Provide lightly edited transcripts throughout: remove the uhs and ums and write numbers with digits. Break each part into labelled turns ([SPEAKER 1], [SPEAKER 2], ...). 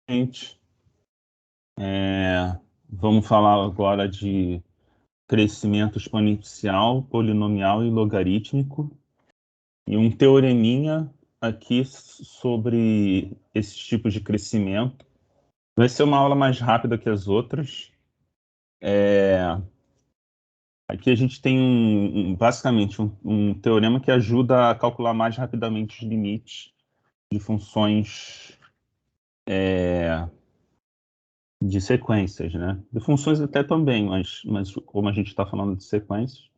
[SPEAKER 1] Gente, vamos falar agora de crescimento exponencial, polinomial e logarítmico, e um teoreminha aqui sobre esses tipos de crescimento. Vai ser uma aula mais rápida que as outras. Aqui a gente tem basicamente um teorema que ajuda a calcular mais rapidamente os limites de funções de sequências, né? De funções até também, mas como a gente está falando de sequências,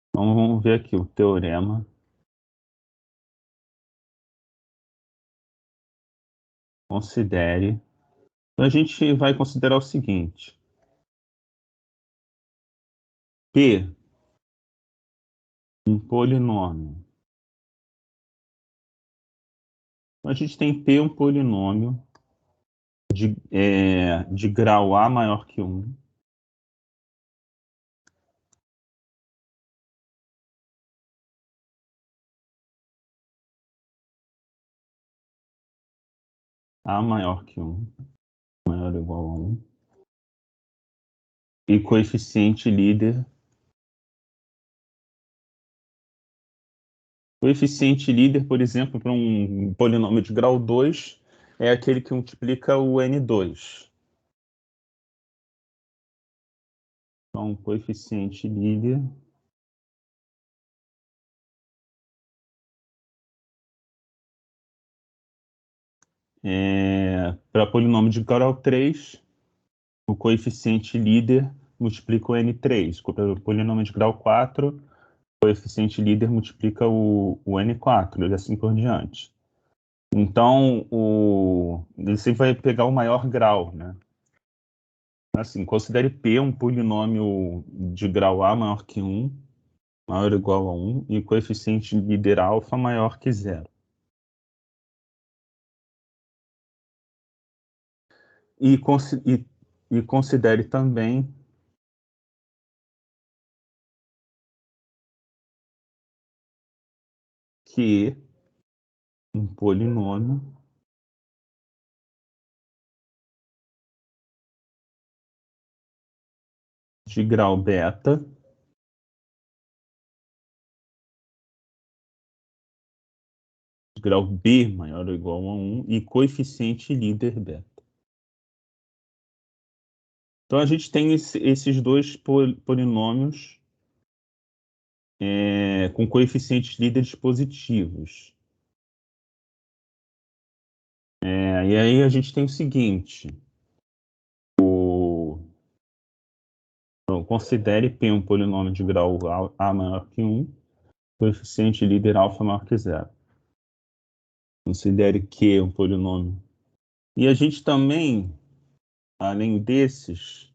[SPEAKER 1] então vamos ver aqui o teorema. Considere. Então a gente vai considerar o seguinte: P, um polinômio. Então a gente tem P, um polinômio de grau A maior que 1. A maior que 1, maior ou igual a 1. E coeficiente líder. Coeficiente líder, por exemplo, para um polinômio de grau 2, é aquele que multiplica o N2. Então, coeficiente líder para polinômio de grau 3, o coeficiente líder multiplica o N3. Para o polinômio de grau 4, o coeficiente líder multiplica o N4, e assim por diante. Então, ele sempre vai pegar o maior grau, né? Assim, considere P um polinômio de grau A maior que 1, maior ou igual a 1, e coeficiente líder alfa maior que 0. E, considere também que um polinômio de grau beta de grau B maior ou igual a 1 e coeficiente líder beta. Então a gente tem esses dois polinômios com coeficientes líderes positivos. E aí a gente tem o seguinte: então, considere P um polinômio de grau A maior que 1, coeficiente líder alfa maior que 0. Considere Q um polinômio. E a gente também, além desses,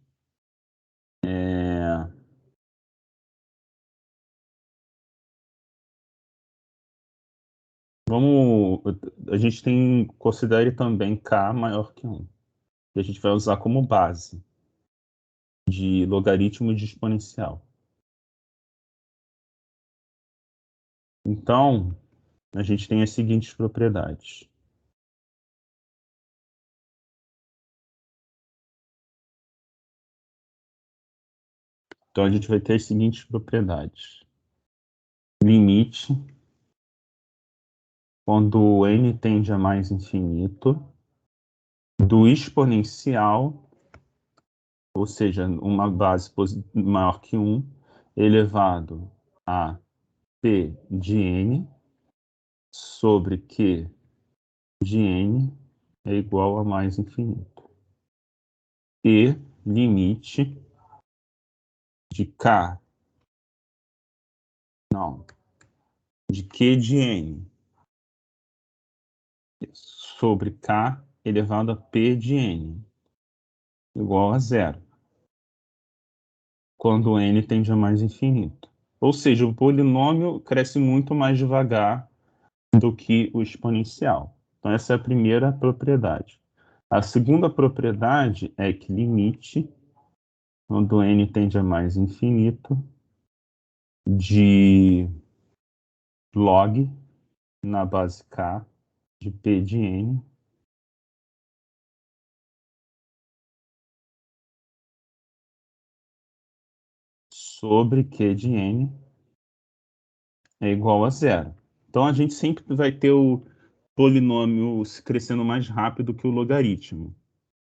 [SPEAKER 1] a gente tem, considere também K maior que 1, que a gente vai usar como base de logaritmo de exponencial. Então, a gente tem as seguintes propriedades. Então, a gente vai ter as seguintes propriedades. Limite, quando n tende a mais infinito, do exponencial, ou seja, uma base maior que 1, elevado a p de n, sobre q de n é igual a mais infinito. E limite de k, não, de q de n sobre k elevado a p de n igual a zero, quando n tende a mais infinito. Ou seja, o polinômio cresce muito mais devagar do que o exponencial. Então, essa é a primeira propriedade. A segunda propriedade é que limite, quando n tende a mais infinito, de log na base k de p de n sobre Q de N é igual a zero. Então, a gente sempre vai ter o polinômio crescendo mais rápido que o logaritmo.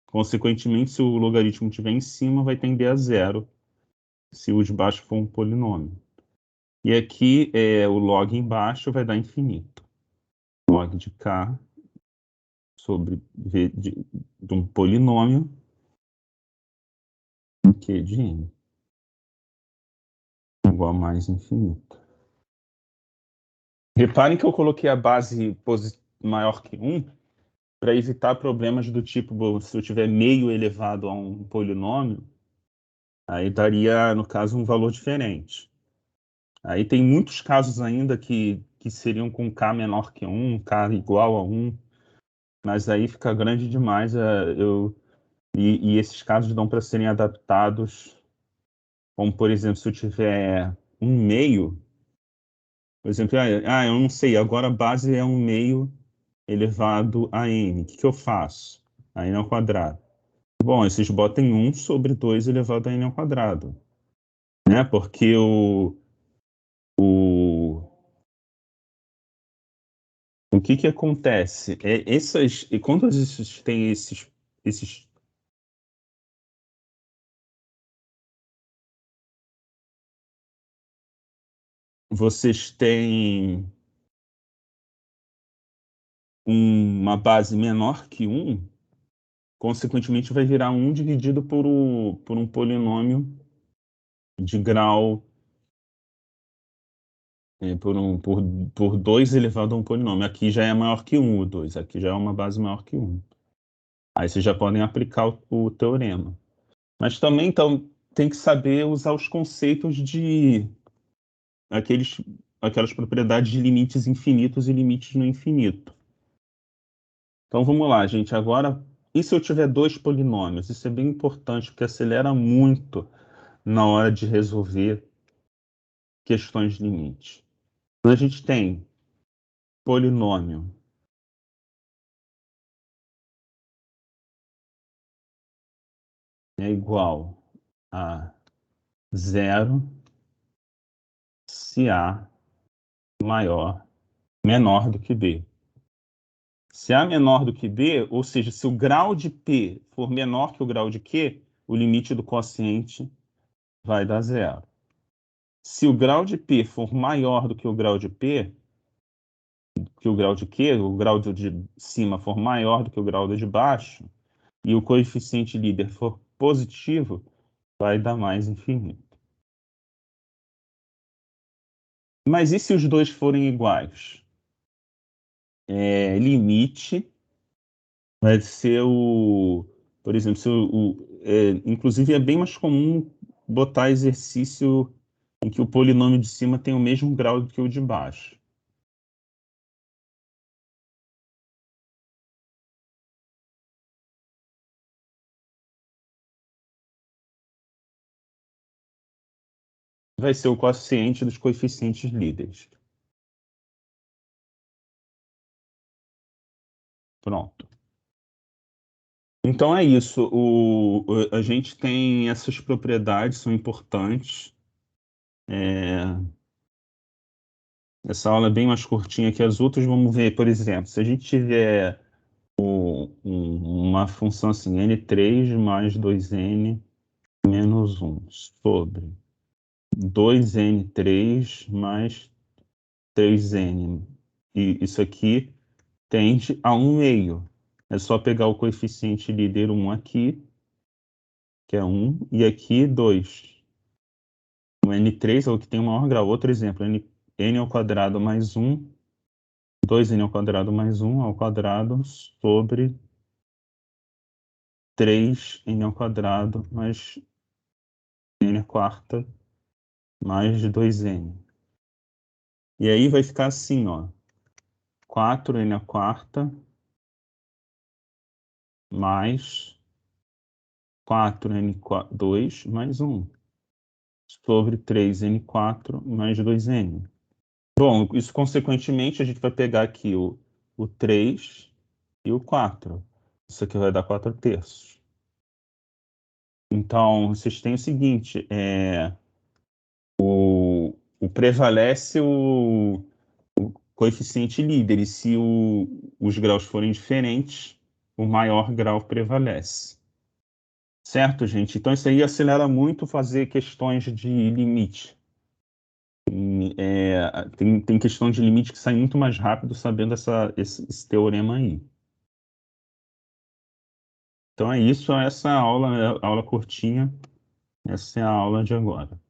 [SPEAKER 1] Consequentemente, se o logaritmo estiver em cima, vai tender a zero, se o de baixo for um polinômio. E aqui, o log embaixo vai dar infinito. Log de K sobre V de um polinômio em Q de N igual a mais infinito. Reparem que eu coloquei a base maior que 1 para evitar problemas do tipo, se eu tiver meio elevado a um polinômio, aí daria, no caso, um valor diferente. Aí tem muitos casos ainda que seriam com K menor que 1, K igual a 1, mas aí fica grande demais. E esses casos dão para serem adaptados, como, por exemplo, se eu tiver um meio, por exemplo, eu não sei, agora a base é um meio elevado a n. O que eu faço? A n ao quadrado. Bom, vocês botem 1 sobre 2 elevado a n ao quadrado, né? Porque o, o que acontece? E quando esses tem esses, vocês têm uma base menor que 1, consequentemente vai virar 1 dividido por um polinômio de grau, por 2 elevado a um polinômio. Aqui já é maior que 1 o 2, aqui já é uma base maior que 1. Aí vocês já podem aplicar o teorema. Mas também então, tem que saber usar os conceitos de aqueles, aquelas propriedades de limites infinitos e limites no infinito. Então vamos lá, gente. Agora, e se eu tiver dois polinômios? Isso é bem importante, porque acelera muito na hora de resolver questões de limite. Então, a gente tem polinômio é igual a zero se A menor do que B. Se A menor do que B, ou seja, se o grau de P for menor que o grau de Q, o limite do quociente vai dar zero. Se o grau de P for maior do que o grau de P, que o grau de Q, o grau de cima for maior do que o grau de baixo, e o coeficiente líder for positivo, vai dar mais infinito. Mas e se os dois forem iguais? Limite vai ser por exemplo, inclusive é bem mais comum botar exercício em que o polinômio de cima tem o mesmo grau do que o de baixo. Vai ser o quociente dos coeficientes líderes. Pronto. Então é isso. A gente tem essas propriedades, são importantes. Essa aula é bem mais curtinha que as outras. Vamos ver, por exemplo, se a gente tiver uma função assim, n3 mais 2n menos 1 sobre 2n3 mais 3n. E isso aqui tende a 1 meio. É só pegar o coeficiente líder 1 aqui, que é 1, e aqui 2. O n3 é o que tem o maior grau. Outro exemplo, n ao quadrado mais 1, 2n ao quadrado mais 1 ao quadrado sobre 3n ao quadrado mais n à quarta mais 2n. E aí vai ficar assim, ó. 4n à quarta mais 4n2 mais 1 sobre 3n4 mais 2n. Bom, isso consequentemente a gente vai pegar aqui o 3 e o 4. Isso aqui vai dar 4 terços. Então, vocês têm o seguinte, prevalece o coeficiente líder, e se os graus forem diferentes, o maior grau prevalece. Certo, gente? Então isso aí acelera muito fazer questões de limite. Tem questões de limite que saem muito mais rápido sabendo esse teorema aí. Então é isso, essa aula curtinha, essa é a aula de agora.